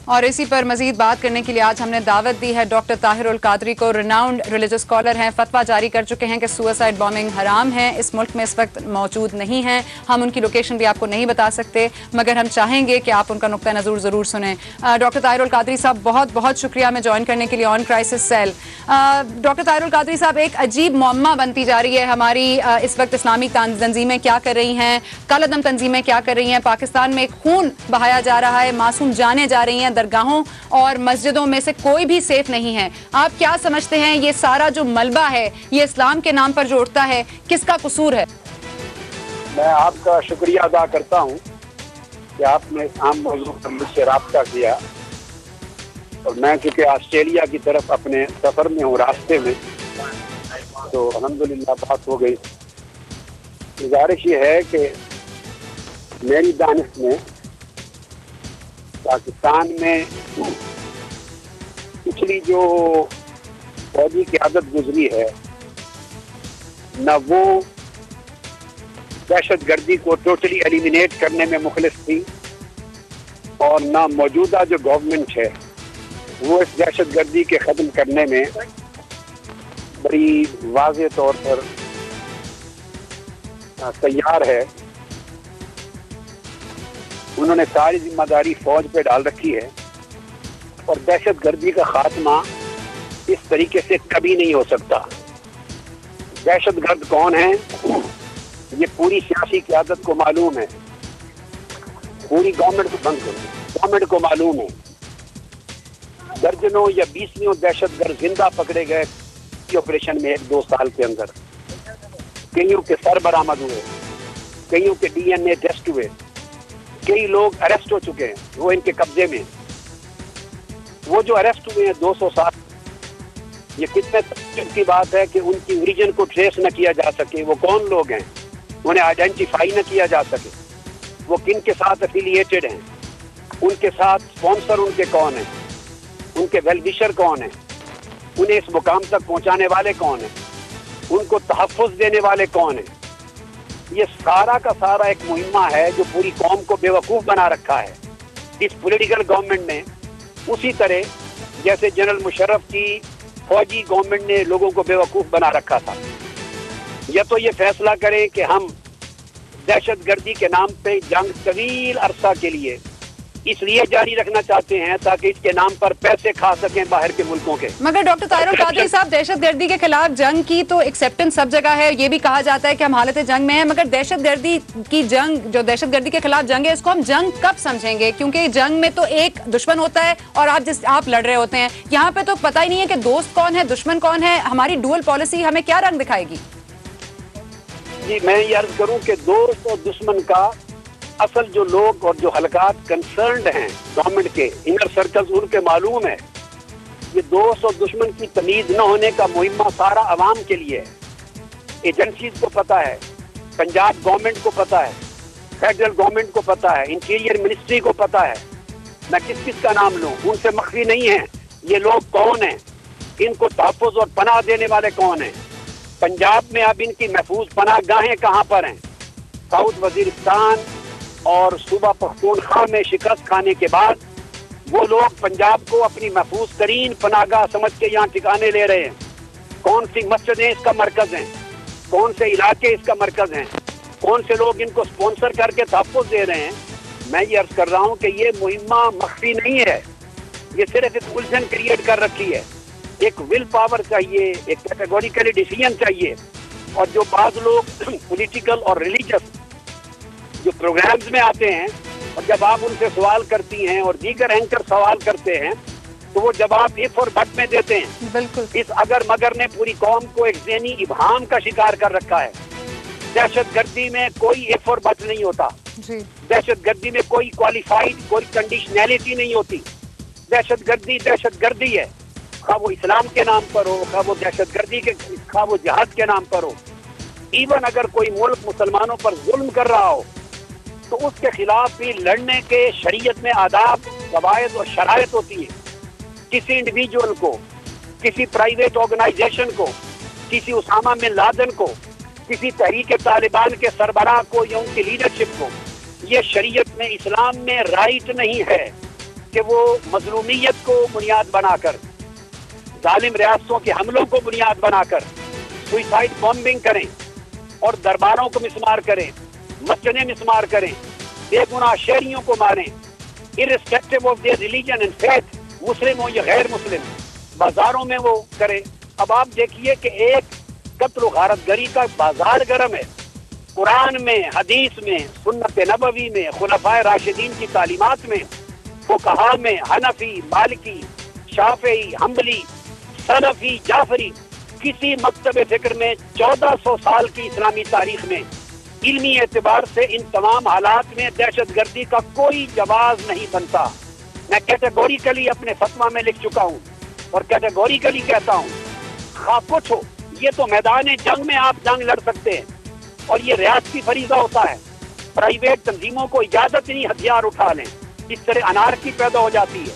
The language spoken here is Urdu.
اور اسی پر مزید بات کرنے کے لیے آج ہم نے دعوت دی ہے ڈاکٹر طاہر القادری کو. رناؤنڈ ریلیجس اسکالر ہیں, فتویٰ جاری کر چکے ہیں کہ سوئسائڈ بامبنگ حرام ہے, اس ملک میں اس وقت موجود نہیں ہیں. ہم ان کی لوکیشن بھی آپ کو نہیں بتا سکتے, مگر ہم چاہیں گے کہ آپ ان کا نقطہ نظر ضرور سنیں. ڈاکٹر طاہر القادری صاحب, بہت بہت شکریہ ہمیں جوائن کرنے کے لیے on crisis cell. Doctor Tahir ul-Qadri صاحب, ایک عجیب معمہ بنتی جا رہی ہے ہماری اس وقت اسلامی تنظیمیں کیا کر رہی ہیں, کل عدم تنظیمیں کیا کر رہی ہیں. پاکستان میں خون بہایا جا رہا ہے, معصوم جانیں جا رہی ہیں, درگاہوں اور مسجدوں میں سے کوئی بھی سیف نہیں ہے. آپ کیا سمجھتے ہیں یہ سارا جو ملبہ ہے, یہ اسلام کے نام پر جو اٹھتا ہے, کس کا قصور ہے؟ میں آپ کا شکریہ ادا کرتا ہوں کہ آپ نے اس اہم موضوع پر مجھ سے رابطہ کیا, اور میں چونکہ آسٹریلیا کی طرف اپنے سفر میں ہوں, راستے میں, تو الحمدللہ بات ہو گئی. گزارش یہ ہے کہ میری دانش میں پاکستان میں پچھلی جو فوجی قیادت گزری ہے, نہ وہ دہشت گردی کو ٹوٹلی ایلیمینیٹ کرنے میں مخلص تھی, اور نہ موجودہ جو گورنمنٹ ہے وہ اس دہشت گردی کے ختم کرنے میں بڑی واضح طور پر تیار ہے. انہوں نے ساری ذمہ داری فوج پہ ڈال رکھی ہے, اور دہشت گردی کا خاتمہ اس طریقے سے کبھی نہیں ہو سکتا. دہشت گرد کون ہیں یہ پوری سیاسی قیادت کو معلوم ہے, پوری گورنمنٹ کو معلوم ہے. درجنوں یا 20 دہشت گرد زندہ پکڑے گئے آپریشن میں 1-2 سال کے اندر. کئیوں کے سر برآمد ہوئے, کئیوں کے DNA ٹیسٹ ہوئے, کئی لوگ اریسٹ ہو چکے ہیں, وہ ان کے قبضے میں. وہ جو اریسٹ ہوئے ہیں 207, یہ کتنے تکلیف کی بات ہے کہ ان کی اوریجن کو ٹریس نہ کیا جا سکے. وہ کون لوگ ہیں, انہیں آئیڈینٹیفائی نہ کیا جا سکے. وہ کن کے ساتھ افیلیٹڈ ہیں, ان کے ساتھ اسپانسر ان کے کون ہیں, ان کے ویل وشر کون ہیں, انہیں اس مقام تک پہنچانے والے کون ہیں, ان کو تحفظ دینے والے کون ہیں. یہ سارا کا سارا ایک مہمہ ہے جو پوری قوم کو بے وقوف بنا رکھا ہے اس پولیٹیکل گورنمنٹ نے. اسی طرح جیسے جنرل مشرف کی فوجی گورنمنٹ نے لوگوں کو بے وقوف بنا رکھا تھا. یا تو یہ فیصلہ کریں کہ ہم دہشت گردی کے نام پہ جنگ طویل عرصہ کے لیے اس لیے جاری رکھنا چاہتے ہیں تاکہ اس کے نام پر پیسے کھا سکیں باہر کے ملکوں کے. مگر ڈاکٹر طاہر القادری صاحب, دہشت گردی کے خلاف جنگ کی تو ایکسیپٹنس سب جگہ ہے, یہ بھی کہا جاتا ہے کہ ہم حالت جنگ میں ہیں, مگر دہشت گردی کی جنگ, جو دہشت گردی کے خلاف جنگ ہے, اس کو ہم جنگ کب سمجھیں گے؟ کیونکہ جنگ میں تو ایک دشمن ہوتا ہے اور آپ لڑ رہے ہوتے ہیں. یہاں پہ تو پتہ ہی نہیں ہے کہ دوست کون ہے, دشمن کون ہے. ہماری ڈوئل پالیسی ہمیں کیا رنگ دکھائے گی؟ جی, میں یہ عرض کروں کہ دوست اور دشمن کا اصل جو لوگ اور جو حلقات کنسرنڈ ہیں گورنمنٹ کے انر سرکلز, ان کے معلوم ہے. یہ دوست اور دشمن کی تمیز نہ ہونے کا مہمہ سارا عوام کے لیے ہے. ایجنسیز کو پتہ ہے, پنجاب گورنمنٹ کو پتہ ہے, فیڈرل گورنمنٹ کو پتہ ہے, انٹیریئر منسٹری کو پتہ ہے. میں کس کا نام لوں, ان سے مخفی نہیں ہے یہ لوگ کون ہیں, ان کو تحفظ اور پناہ دینے والے کون ہیں. پنجاب میں اب ان کی محفوظ پناہ گاہیں کہاں پر ہیں؟ ساؤتھ وزیرستان اور صوبہ پختونخوا میں شکست کھانے کے بعد وہ لوگ پنجاب کو اپنی محفوظ ترین پناہ گاہ سمجھ کے یہاں ٹھکانے لے رہے ہیں. کون سی مسجدیں اس کا مرکز ہیں, کون سے علاقے اس کا مرکز ہیں, کون سے لوگ ان کو سپانسر کر کے تحفظ دے رہے ہیں. میں یہ عرض کر رہا ہوں کہ یہ مہمہ مخفی نہیں ہے, یہ صرف ایک الجھن کریٹ کر رکھی ہے. ایک ول پاور چاہیے, ایک کیٹیگوریکلی ڈیسیژن چاہیے. اور جو بعض لوگ پولیٹیکل اور ریلیجس جو پروگرامز میں آتے ہیں, اور جب آپ ان سے سوال کرتی ہیں اور دیگر اینکر سوال کرتے ہیں تو وہ جواب اف اور بٹ میں دیتے ہیں. بالکل. اس اگر مگر نے پوری قوم کو ایک ذہنی ابہام کا شکار کر رکھا ہے. دہشت گردی میں کوئی اف اور بٹ نہیں ہوتا. جی. دہشت گردی میں کوئی کوالیفائڈ, کوئی کنڈیشنلٹی نہیں ہوتی. دہشت گردی ہے, خواہ وہ اسلام کے نام پر ہو, خواہ وہ دہشت گردی کے, خواہ وہ جہاد کے نام پر ہو. ایون اگر کوئی ملک مسلمانوں پر ظلم کر رہا ہو تو اس کے خلاف بھی لڑنے کے شریعت میں آداب, قواعد اور شرائط ہوتی ہے. کسی انڈیویجول کو, کسی پرائیویٹ آرگنائزیشن کو, کسی اسامہ بن لادن کو, کسی تحریک طالبان کے سربراہ کو یا ان کی لیڈرشپ کو, یہ شریعت میں, اسلام میں رائٹ نہیں ہے کہ وہ مظلومیت کو بنیاد بنا کر، ظالم ریاستوں کے حملوں کو بنیاد بنا کر سوئسائڈ بامبنگ کریں اور درباروں کو مسمار کریں، مسجدیں مسمار کریں، بے گناہ شہریوں کو ماریں irrespective of their religion and faith، مسلم ہو یا غیر مسلم، بازاروں میں وہ کریں۔ اب آپ دیکھیے کہ ایک قتل و غارت گری کا بازار گرم ہے۔ قرآن میں، حدیث میں، سنت نبوی میں، خلفائے راشدین کی تعلیمات میں، فقہا میں، حنفی، مالکی، شافعی، حنبلی، سلفی، جعفری، کسی مکتب فکر میں 1400 سال کی اسلامی تاریخ میں علمی اعتبار سے ان تمام حالات میں دہشت گردی کا کوئی جواز نہیں بنتا۔ میں کیٹیگوریکلی اپنے فتویٰ میں لکھ چکا ہوں اور کیٹیگوریکلی کہتا ہوں، خواہ کچھ ہو، یہ تو میدان جنگ میں آپ جنگ لڑ سکتے ہیں اور یہ ریاستی فریضہ ہوتا ہے، پرائیویٹ تنظیموں کو اجازت نہیں ہتھیار اٹھا لیں، اس طرح انارکی پیدا ہو جاتی ہے۔